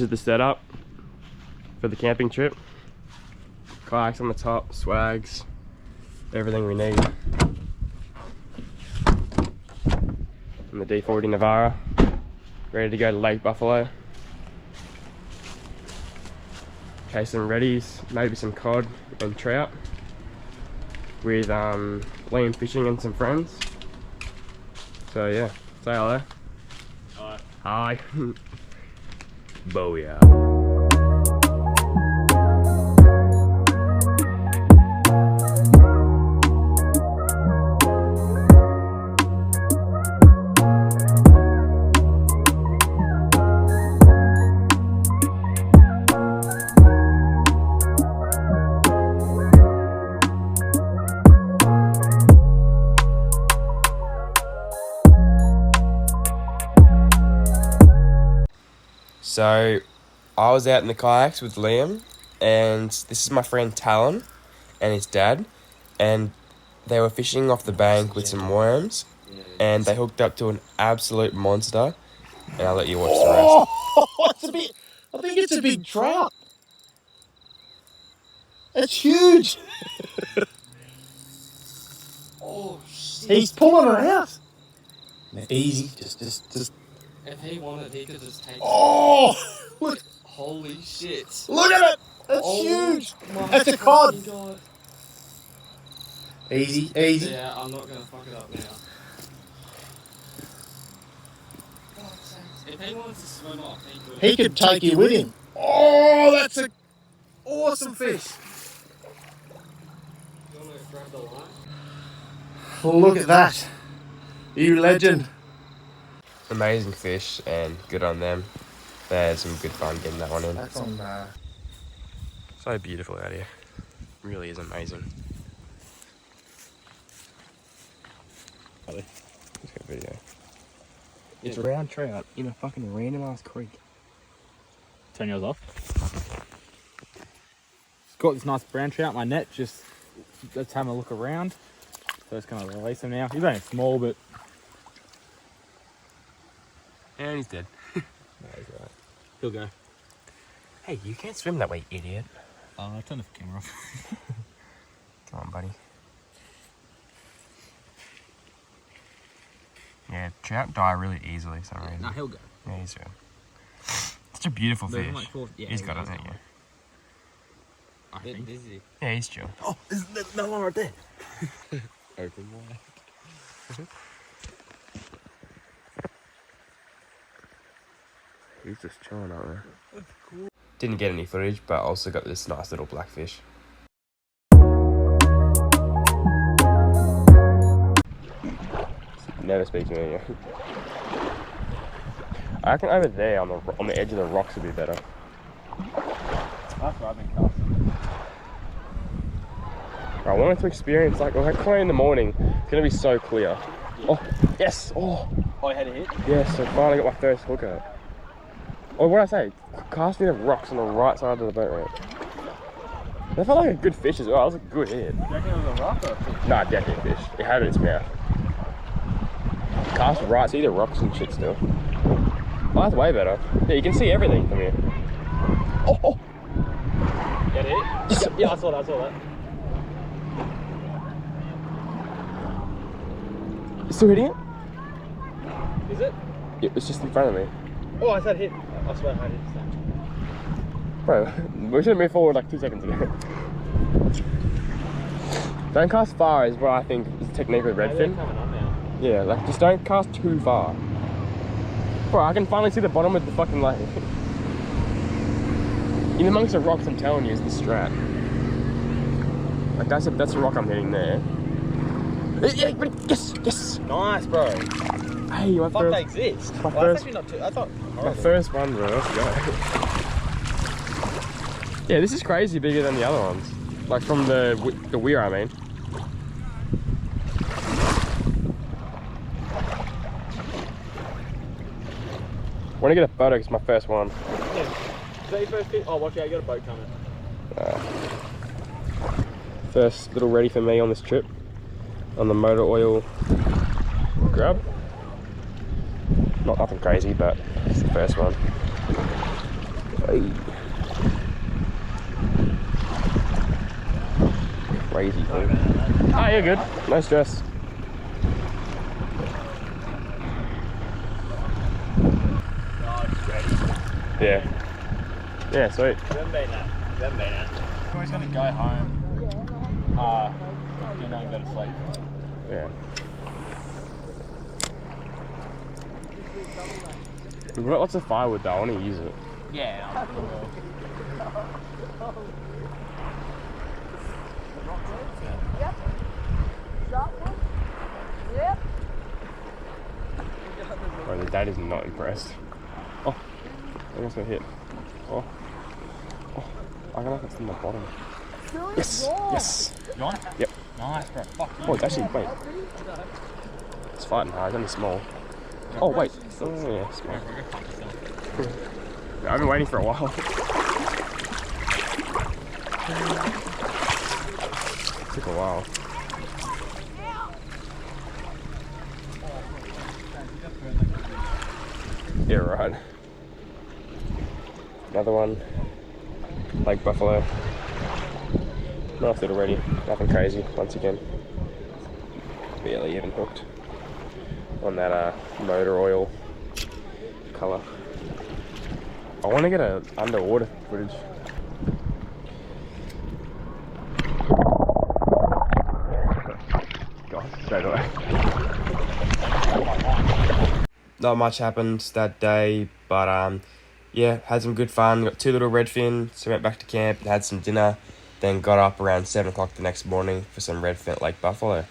is the setup for the camping trip. Kayaks on the top, swags, everything we need. And the D40 Navara, ready to go to Lake Buffalo. Chase some reddies, maybe some cod and trout with Liam Fishing and some friends. So yeah, say hello. Hi. Hi. Booyah. So, I was out in the kayaks with Liam, and this is my friend Talon and his dad, and they were fishing off the bank with some worms, and they hooked up to an absolute monster, and I'll let you watch the rest. I think it's a big trout. It's huge. Oh shit. He's pulling it out. Easy, just. If he wanted, he could just take Oh, look, Holy shit. look at it. It's Oh huge. my It's a cod. fucking God. Easy. Yeah, I'm not gonna fuck it up now. God's sakes. If he wanted to swim off, he could. He could take you with him. Oh, that's an awesome fish. You wanna grab the line? Look at that. You legend. Amazing fish, and good on them. They had some good fun getting that one in. That's on So beautiful out here. Really is amazing. Let's get a video. It's a round trout in a fucking random ass creek. Turn yours off. Got this nice brown trout in my net, just let's have a look around. So it's gonna release him now. He's only small, but And he's dead. no, he's alright. He'll go. Hey, you can't swim that way, idiot. I turned the camera off. Come on, buddy. Yeah, trout die really easily, for some reason. No, he'll go. Yeah, he's good. Such a beautiful There's fish. like yeah, He's got it, hasn't he? I think. Is he? Yeah, he's chill. Oh, there's no one right there. Open wide. He's just chilling out there. Cool. Didn't get any footage, but also got this nice little blackfish. Never speak to me again. I reckon over there on the edge of the rocks would be better. That's what I've been casting. I wanted to experience like clear in the morning. It's gonna be so clear. Oh yes! Oh Oh, you had a hit? yes! I finally got my first hook out. Oh, what did I say? Casting the rocks on the right side of the boat ramp. That felt like a good fish as well. That was a good hit. Do you reckon it was a rock or a fish? Nah, definitely fish. It had it in its mouth. Cast right, see the rocks and shit still. Oh, that's way better. Yeah, you can see everything from here. Oh, oh. You had a hit? Yes. Yeah, I saw that. You still hitting it? Is it? It was just in front of me. Oh, I said hit. I swear I had hit. Bro, we should have moved forward like 2 seconds ago. Don't cast far is what I think is the technique with They're redfin. coming on now. Yeah, like just don't cast too far. Bro, I can finally see the bottom of the fucking lake. In amongst the rocks, I'm telling you, is the strat. Like that's the rock I'm hitting there. Yeah, yes, yes. Nice, bro. Hey, my Fuck, first, they exist. my Well, first- that's actually not too. I thought. my first one, bro. Let's go. Yeah, this is crazy bigger than the other ones. Like from the weir, I mean. Want to get a photo? It's my first one. Yeah. Is that your first hit? Oh, watch out! You got a boat coming. First little ready for me on this trip on the motor oil grub. Not nothing crazy, but it's the first one. Hey. Crazy thing. Oh, you're good. No stress. Yeah. Yeah, sweet. We're just gonna go home. You know, and go to sleep. Yeah. We've got lots of firewood though, I want to use it. Yeah. Oh, the dad is not impressed. Oh, I guess I hit. Oh. Oh, I don't know if it's in the bottom. Yes, yes. You want it? Yep. Nice, bro. Fuck you. Oh, it's actually, wait. It's fighting hard, it's only small. Oh, wait. Oh, yeah, small. I've been waiting for a while. Took a while. Yeah, right. Another one. Lake Buffalo. Nice little ready. Nothing crazy, once again. Barely even hooked on that motor oil colour. I want to get a underwater footage. God, straight away. Not much happened that day, but yeah, had some good fun. Got 2 little redfin, so went back to camp and had some dinner. Then got up around 7 o'clock the next morning for some redfin at Lake Buffalo.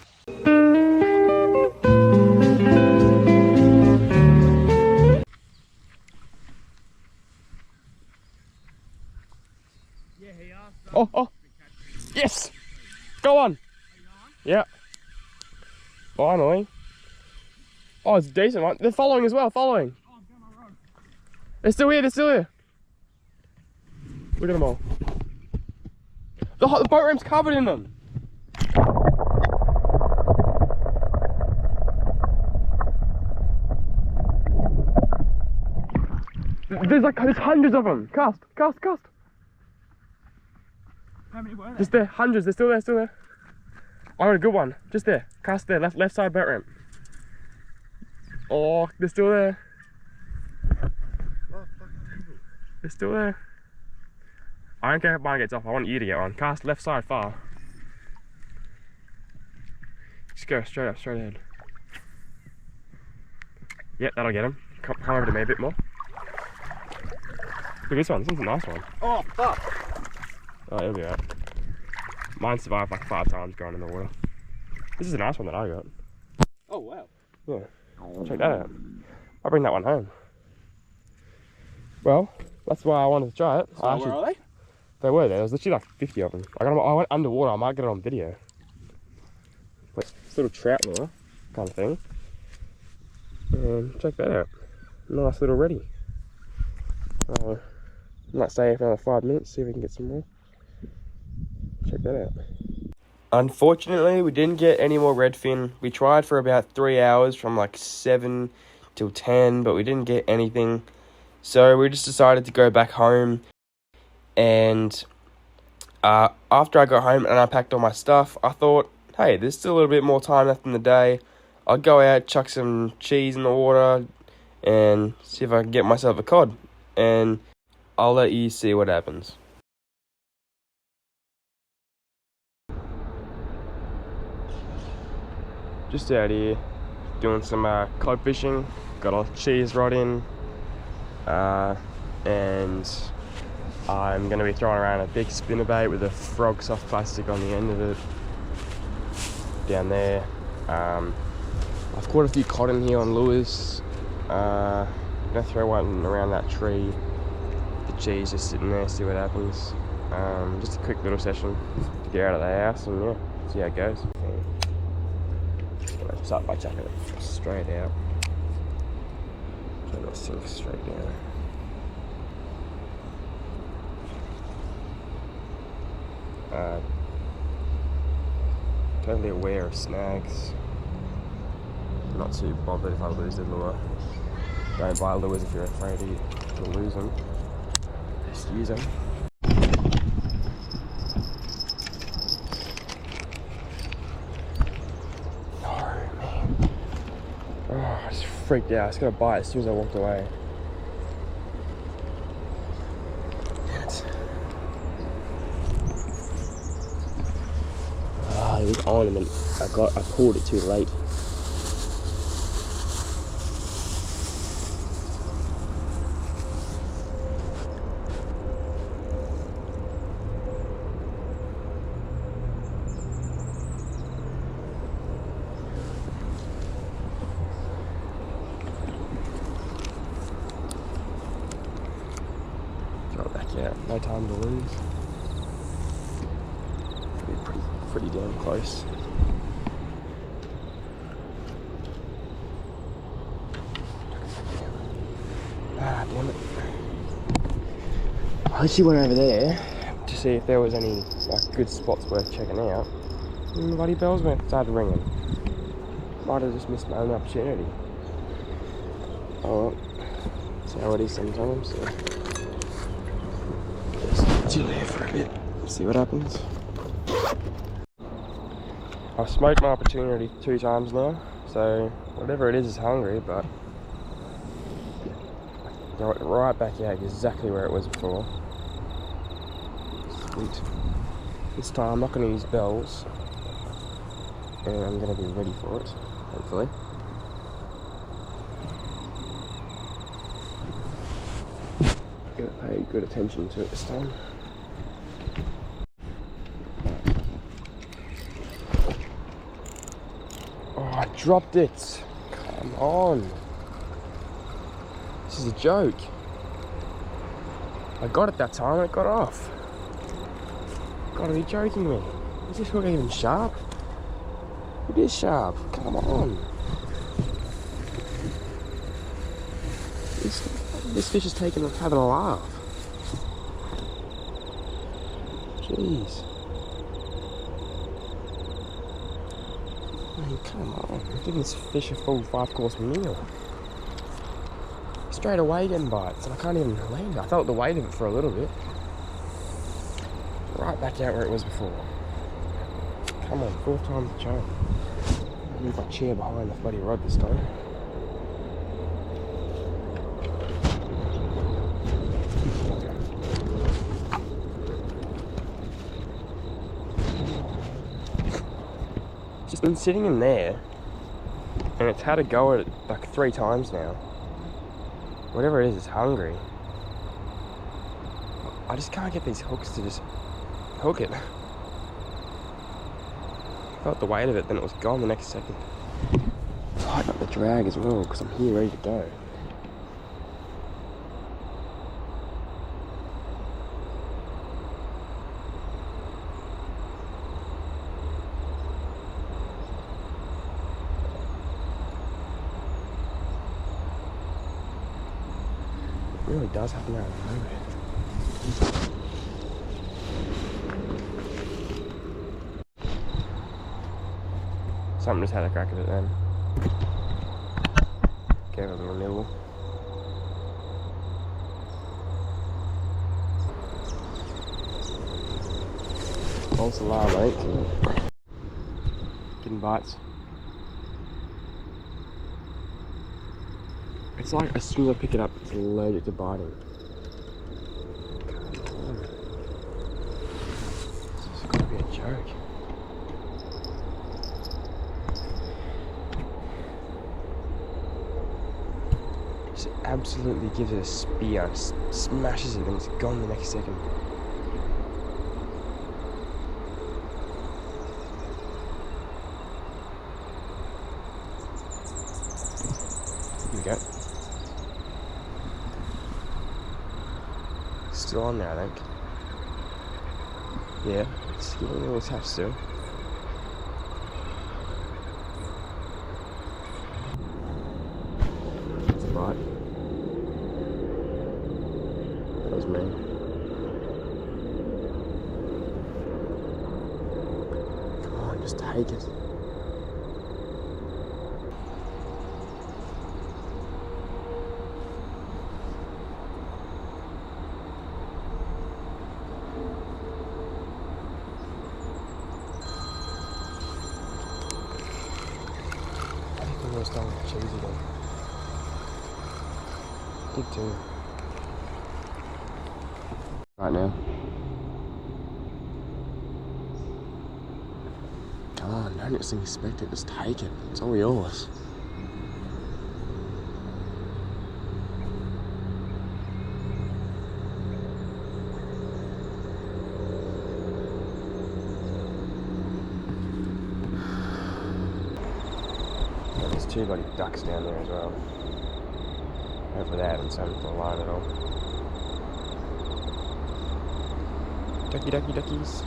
Oh, oh, yes! Go on! Yeah. Finally. Oh, it's a decent one. They're following as well, following. They're still here, they're still here. Look at them all. The boat ramp's covered in them. There's hundreds of them. Cast. How many were there? Just there, hundreds. They're still there. I got a good one. Just there. Cast there, left side boat ramp. Oh, they're still there. They're still there. I don't care if mine gets off. I want you to get one. Cast left side far. Just go straight up, straight ahead. Yep, that'll get him. Come over to me a bit more. Look at this one. This one's a nice one. Oh, fuck. Oh, it'll be alright. Mine survived like 5 times going in the water. This is a nice one that I got. Oh, wow. Yeah. Check that out. I'll bring that one home. Well, that's why I wanted to try it. So where are they? They were there. There was literally like 50 of them. I went underwater. I might get it on video. Like this little trout lure kind of thing. And check that out. Nice little reddy. I might stay here for another 5 minutes, see if we can get some more. Check that out. Unfortunately, we didn't get any more redfin. We tried for about 3 hours from like 7 till 10, but we didn't get anything. So we just decided to go back home. And after I got home and I packed all my stuff, I thought, hey, there's still a little bit more time left in the day. I'll go out, chuck some cheese in the water, and see if I can get myself a cod. And I'll let you see what happens. Just out here, doing some cod fishing. Got a cheese rod in, and I'm going to be throwing around a big spinnerbait with a frog soft plastic on the end of it. Down there. I've caught a few cod in here on lures. I'm going to throw one around that tree. The cheese just sitting there, see what happens. Just a quick little session to get out of the house and yeah, see how it goes. Let's start by chucking it straight out. So it'll sink straight down. Totally aware of snags. Not too bothered if I lose the lure. Don't buy lures if you're afraid to lose them. just use them. Oh man. Oh, I just freaked out. I just got a bite as soon as I walked away. Ah, it was ornament. I pulled it too late. Got back out. No time to lose. Pretty damn close. Ah, damn it. I actually went over there to see if there was any like good spots worth checking out. And the bloody bells started ringing. Might have just missed my own opportunity. Oh well. That's how it is sometimes. So. Just chill here for a bit. See what happens. I've smoked my opportunity 2 times now, so whatever it is hungry, but I got it right back out exactly where it was before. Sweet. This time I'm not going to use bells, and I'm going to be ready for it, hopefully. Got to pay good attention to it this time. I dropped it. Come on. This is a joke. I got it that time and it got off. Gotta be joking me. Is this hook even sharp? It is sharp. Come on. This fish is having a laugh. Jeez. I mean, come on, I'm giving this fish a full 5-course meal. Straight away getting bites, and I can't even land it. I felt the weight of it for a little bit. Right back out where it was before. Come on, 4th time's the charm. Move my chair behind the bloody rod this time. Just been sitting in there, and it's had a go at it like 3 times now. Whatever it is, it's hungry. I just can't get these hooks to just hook it. I felt the weight of it, then it was gone the next second. Tighten up the drag as well, because I'm here ready to go. It really does have no limit. Something just had a crack at it then. Gave it a little nibble. False alarm, mate. Getting bites. It's like as soon as I pick it up, it's allergic to biting. Come on. This has got to be a joke. Just absolutely gives it a spear, smashes it, and it's gone the next second. Here we go. Still on there, I think. Yeah, it's giving a little tap still. That's a bite. That was me. Come on, just take it. first time with cheese again. Did too. Right now. Come on, don't just expect it, just take it. It's all yours. There's 2 bloody ducks down there as well. Hopefully they haven't swum to the line at all. Ducky, ducky, duckies.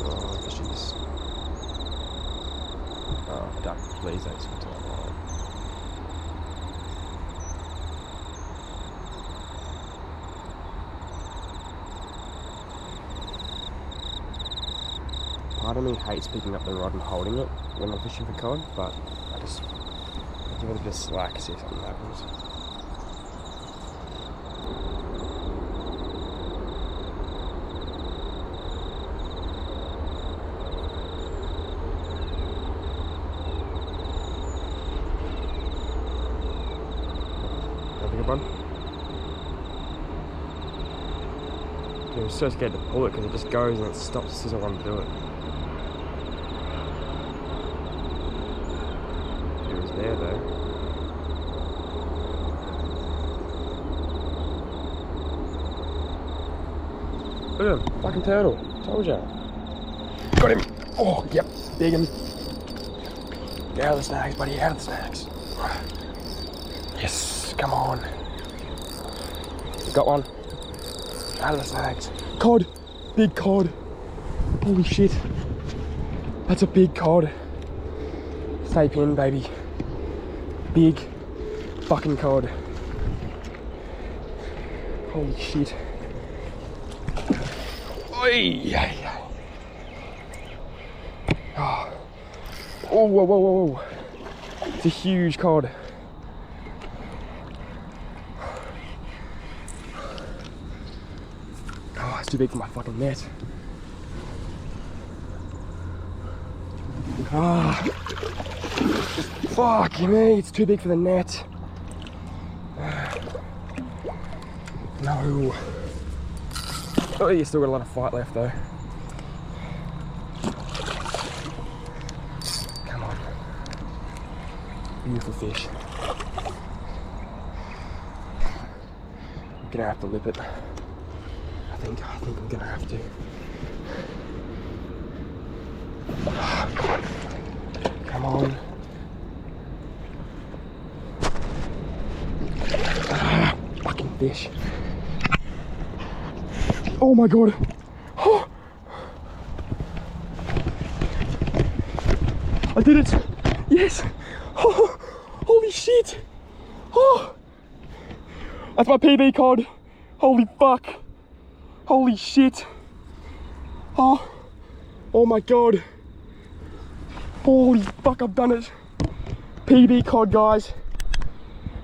Oh, fishies. Oh, duck, please don't swim to the line. Part of me hates picking up the rod and holding it when I'm fishing for cod, but I give it a bit of slack, see if something happens. Have a good one. I'm so scared to pull it because it just goes and it stops as soon as I want to do it. It was there though. Look at him, fucking turtle. Told ya. Got him. Oh, yep, big one. Get out of the snags, buddy, out of the snags. Yes, come on. Got one. Out of the snags. Cod! Big cod. Holy shit. That's a big cod. Stay pinned, baby. Big fucking cod. Holy shit. Oi! Oh, whoa, whoa, whoa, whoa. It's a huge cod. Oh, it's too big for my fucking net. Ah, fuck me, it's too big for the net. No. Oh, you still got a lot of fight left though. Come on. Beautiful fish. I'm gonna have to lip it. I think I'm gonna have to. Come on. Ah, fucking fish. Oh my god. Oh. I did it. Yes. Oh, holy shit. Oh. That's my PB cod. Holy fuck. Holy shit. Oh. Oh my god. Holy fuck, I've done it. PB cod, guys.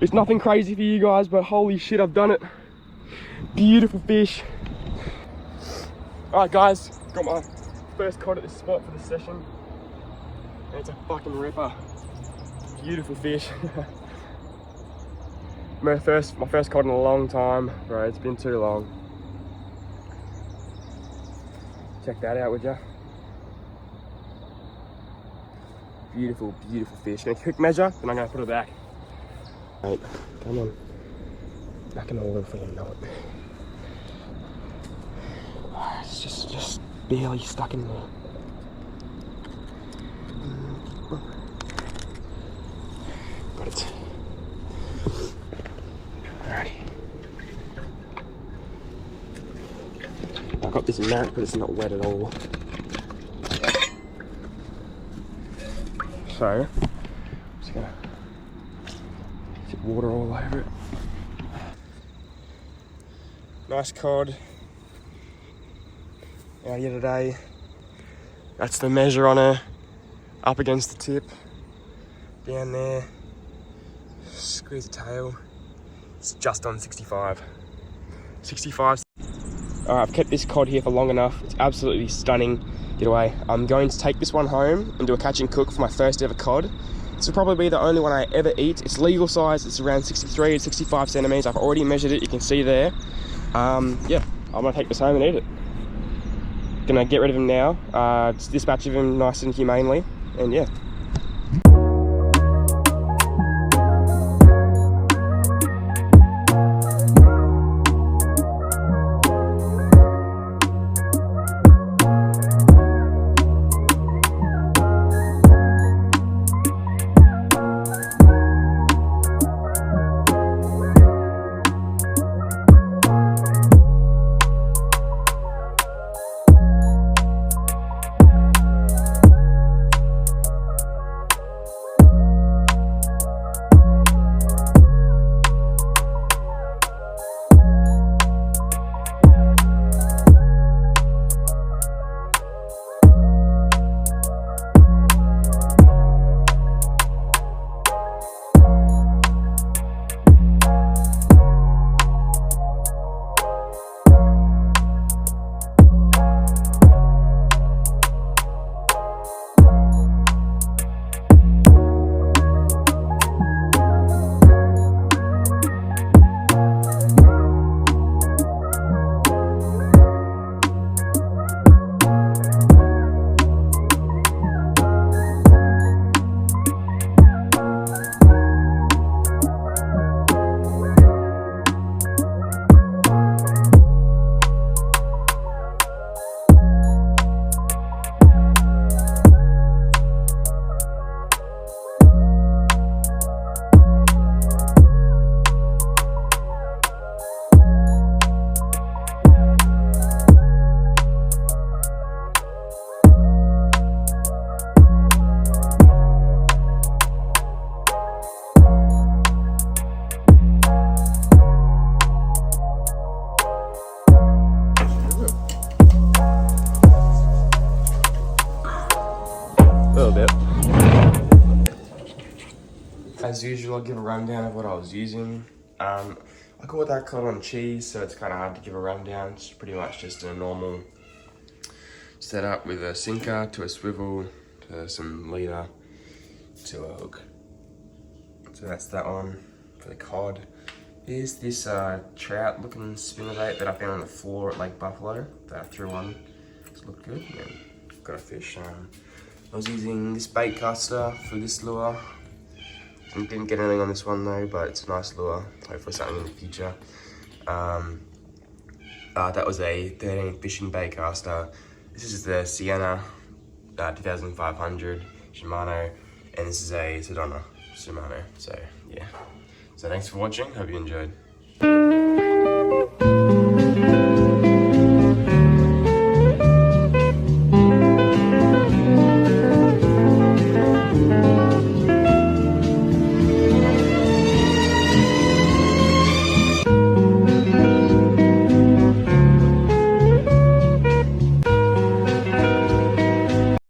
It's nothing crazy for you guys, but holy shit, I've done it. Beautiful fish. Alright guys, got my first cod at this spot for this session. And it's a fucking ripper. Beautiful fish. my first cod in a long time, bro. It's been too long. Check that out, would ya? Beautiful, beautiful fish. Gonna quick measure, then I'm gonna put it back. Right, come on. Back in the water before you know it. It's just barely stuck in there. Got it. Alrighty. I've got this mat, but it's not wet at all. So, I'm just gonna get water all over it. Nice cod. Out here today. That's the measure on her. Up against the tip. Down there. Squeeze the tail. It's just on 65. 65. I've kept this cod here for long enough. It's absolutely stunning. Get away. I'm going to take this one home and do a catch and cook for my first ever cod. This will probably be the only one I ever eat. It's legal size. It's around 63 to 65 centimeters. I've already measured it. You can see there. Yeah, I'm gonna take this home and eat it. Gonna get rid of him now. Dispatch of him nice and humanely, and yeah. As usual, I'll give a rundown of what I was using. I caught that cod on cheese, so it's kind of hard to give a rundown. It's pretty much just a normal setup with a sinker to a swivel to some leader to a hook. So that's that one for the cod. Here's this trout looking spinnerbait that I found on the floor at Lake Buffalo that I threw on. It's looked good. And got a fish. I was using this bait caster for this lure. Didn't get anything on this one though, but it's a nice lure. Hopefully something in the future. That was a 13 fishing bait caster. This is the Sienna 2500 Shimano, and this is a Sedona Shimano. So yeah. So thanks for watching. Hope you enjoyed.